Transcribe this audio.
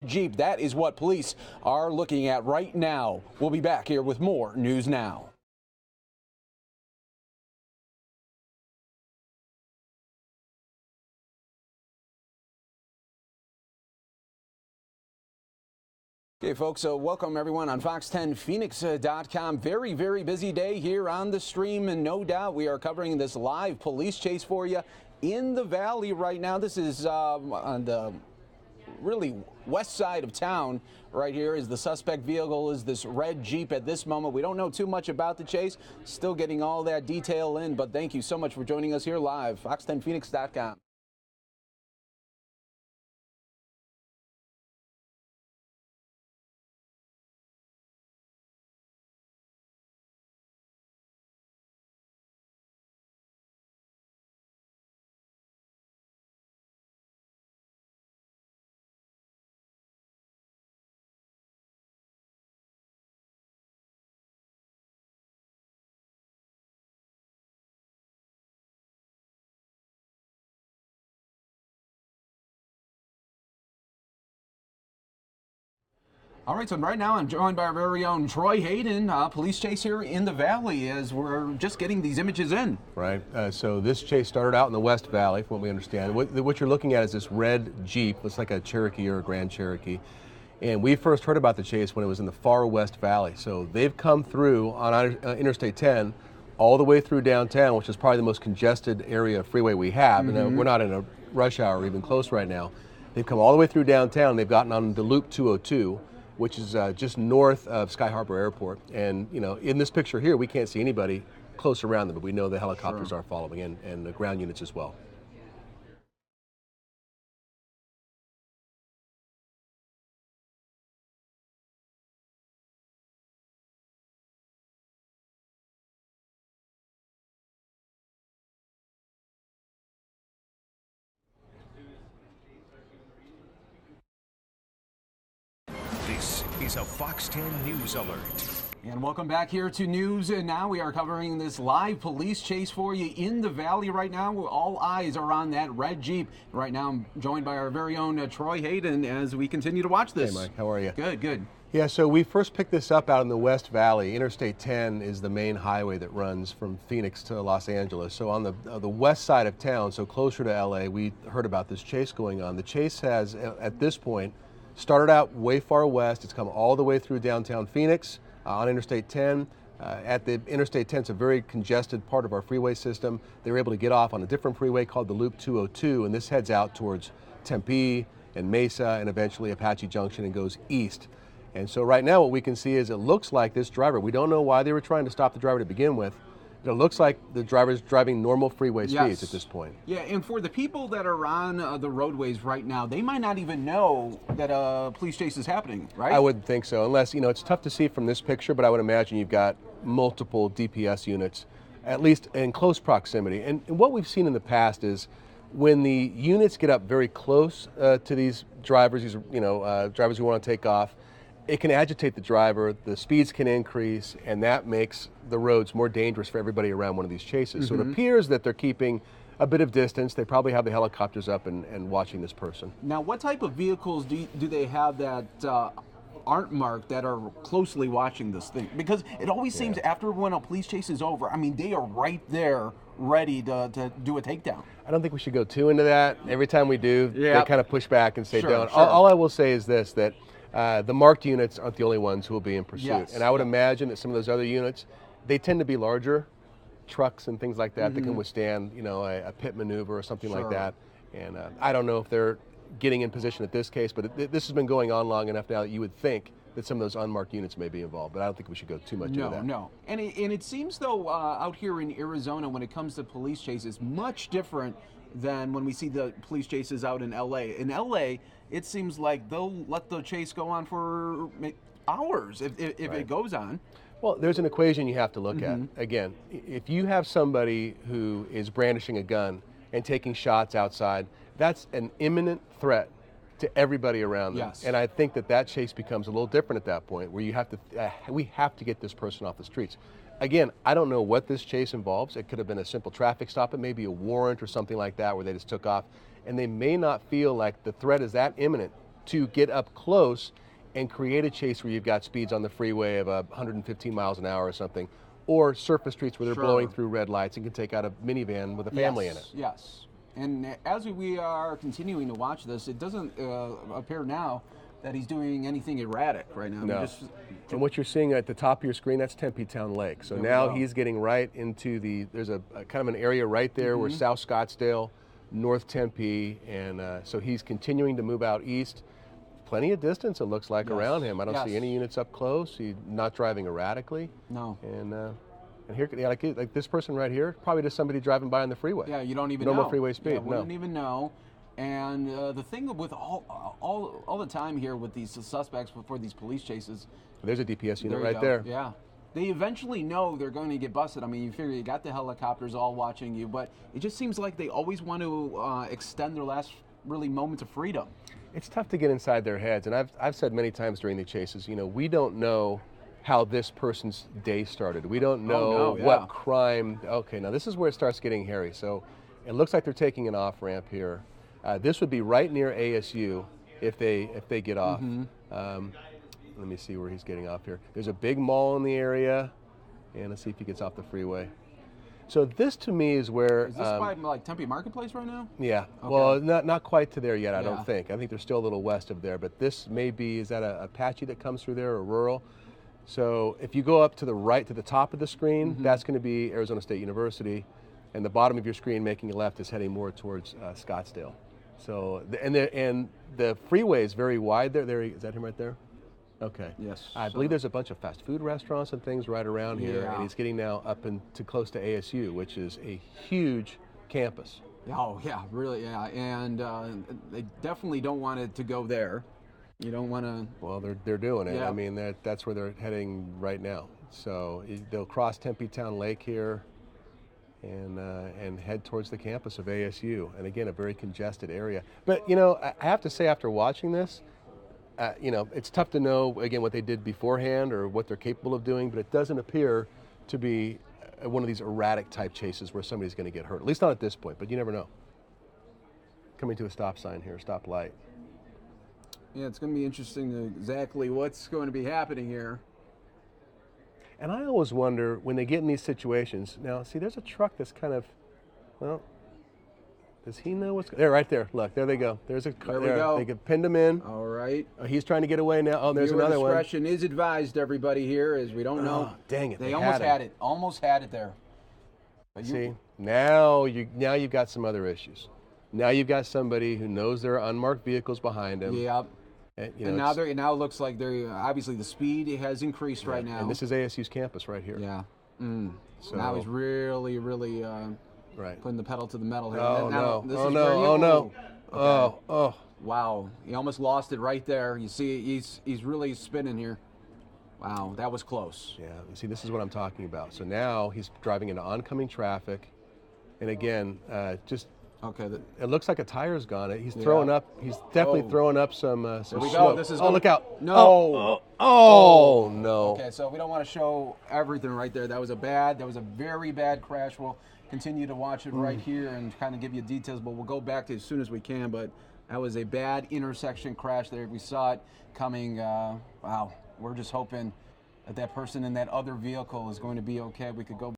Jeep. That is what police are looking at right now. We'll be back here with more News Now. Okay, folks, so welcome everyone on Fox10Phoenix.com. Very, very busy day here on the stream, and no doubt we are covering this live police chase for you in the valley right now. This is on the really west side of town. Right here is the suspect vehicle, is this red Jeep at this moment. We don't know too much about the chase, still getting all that detail in, but thank you so much for joining us here live, Fox10Phoenix.com. All right, so right now I'm joined by our very own Troy Hayden, police chase here in the valley as we're just getting these images in. Right, so this chase started out in the West Valley, from what we understand. What you're looking at is this red Jeep. Looks like a Cherokee or a Grand Cherokee. And we first heard about the chase when it was in the far West Valley. So they've come through on Interstate 10 all the way through downtown, which is probably the most congested area of freeway we have. And we're not in a rush hour or even close right now. They've come all the way through downtown. They've gotten on the Loop 202. Which is just north of Sky Harbor Airport. And, you know, in this picture here, we can't see anybody close around them, but we know the helicopters are following and the ground units as well. This is a Fox 10 News Alert. And welcome back here to News Now. We are covering this live police chase for you in the valley right now. All eyes are on that red Jeep. Right now I'm joined by our very own Troy Hayden as we continue to watch this. Hey Mike, how are you? Good, good. Yeah, so we first picked this up out in the West Valley. Interstate 10 is the main highway that runs from Phoenix to Los Angeles. So on the west side of town, so closer to LA, we heard about this chase going on. The chase has, at this point, started out way far west. It's come all the way through downtown Phoenix on Interstate 10. At the Interstate 10, it's a very congested part of our freeway system. They were able to get off on a different freeway called the Loop 202, and this heads out towards Tempe and Mesa and eventually Apache Junction and goes east. And so right now what we can see is it looks like this driver, we don't know why they were trying to stop the driver to begin with, but it looks like the driver's driving normal freeway speeds at this point. Yeah, and for the people that are on the roadways right now, they might not even know that a police chase is happening, right? I wouldn't think so, unless, you know, it's tough to see from this picture, but I would imagine you've got multiple DPS units, at least in close proximity. And what we've seen in the past is when the units get up very close to these drivers, drivers who want to take off, it can agitate the driver, the speeds can increase, and that makes the roads more dangerous for everybody around one of these chases. So it appears that they're keeping a bit of distance. They probably have the helicopters up and watching this person. Now, what type of vehicles do they have that aren't marked that are closely watching this thing? Because it always seems after when a police chase is over, I mean, they are right there ready to do a takedown. I don't think we should go too into that. Every time we do, they kind of push back and say don't. Sure. All I will say is this, that the marked units aren't the only ones who will be in pursuit. Yes. And I would imagine that some of those other units, they tend to be larger trucks and things like that that can withstand, you know, a pit maneuver or something like that. And I don't know if they're getting in position at this case, but this has been going on long enough now that you would think that some of those unmarked units may be involved, but I don't think we should go too much into that. No. And it seems though out here in Arizona when it comes to police chases, much different than when we see the police chases out in LA. In LA, it seems like they'll let the chase go on for hours if it goes on. Well, there's an equation you have to look at. Again, if you have somebody who is brandishing a gun and taking shots outside, that's an imminent threat to everybody around them. Yes. And I think that chase becomes a little different at that point, where you have to, we have to get this person off the streets. Again, I don't know what this chase involves. It could have been a simple traffic stop, it may be a warrant or something like that where they just took off, and they may not feel like the threat is that imminent to get up close and create a chase where you've got speeds on the freeway of 115 miles an hour or something, or surface streets where they're blowing through red lights and can take out a minivan with a family in it. Yes. And as we are continuing to watch this, it doesn't appear now that he's doing anything erratic right now. No. And what you're seeing at the top of your screen, that's Tempe Town Lake. So now he's getting right into there's a kind of an area right there where South Scottsdale, North Tempe, and so he's continuing to move out east. Plenty of distance, it looks like, around him. I don't see any units up close. He's not driving erratically. No. And here, like this person right here, probably just somebody driving by on the freeway. Yeah, you don't even know. Normal freeway speed. Yeah, wouldn't even know. And the thing with all the time here with these suspects before these police chases. There's a DPS unit right there. there. Yeah. They eventually know they're going to get busted. I mean, you figure you got the helicopters all watching you, but it just seems like they always want to extend their last really moments of freedom. It's tough to get inside their heads, and I've said many times during the chases, we don't know how this person's day started. We don't know what crime. Okay, now this is where it starts getting hairy. So it looks like they're taking an off ramp here. This would be right near ASU if they get off. Let me see where he's getting off here. There's a big mall in the area, and let's see if he gets off the freeway. So this to me is where... Is this by like Tempe Marketplace right now? Yeah. Okay. Well, not quite to there yet, I don't think. I think they're still a little west of there, but this may be, is that a Apache that comes through there, or rural? So if you go up to the right, to the top of the screen, that's going to be Arizona State University, and the bottom of your screen making a left is heading more towards Scottsdale. So, and the freeway is very wide there. Is that him right there? Okay. Yes. I believe there's a bunch of fast food restaurants and things right around here, and he's getting now up into close to ASU, which is a huge campus. Oh yeah, really, yeah, and they definitely don't want it to go there. You don't want to. Well, they're doing it. Yeah. I mean, that's where they're heading right now. So they'll cross Tempe Town Lake here, and head towards the campus of ASU. And again, a very congested area. But I have to say, after watching this, it's tough to know again what they did beforehand or what they're capable of doing. But it doesn't appear to be one of these erratic type chases where somebody's going to get hurt. At least not at this point. But you never know. Coming to a stop sign here, stop light. Yeah, it's going to be interesting to exactly what's going to be happening here. And I always wonder when they get in these situations. Now, see, there's a truck that's kind of, well, does he know what's there? Right there. Look, there they go. There's a car. There we go. They can pinned him in. All right. He's trying to get away now. Oh, there's another one. Discretion is advised, everybody here, as we don't know. Dang it! They almost had it. Almost had it there. But see, now you've got some other issues. Now you've got somebody who knows there are unmarked vehicles behind him. Yep. And now it looks like they're obviously the speed has increased right now. And this is ASU's campus right here. Yeah. So now he's really putting the pedal to the metal here. Oh. Wow. He almost lost it right there. You see, he's really spinning here. Wow, that was close. Yeah. You see, this is what I'm talking about. So now he's driving into oncoming traffic, and again, just. Okay. It looks like a tire's gone. He's throwing up. He's definitely throwing up some There we smoke. go. This is look out! No. Oh no. Okay, so we don't want to show everything right there. That was a very bad crash. We'll continue to watch it right here and kind of give you details, but we'll go back to it as soon as we can. But that was a bad intersection crash there. We saw it coming. Wow. We're just hoping that person in that other vehicle is going to be okay. We could go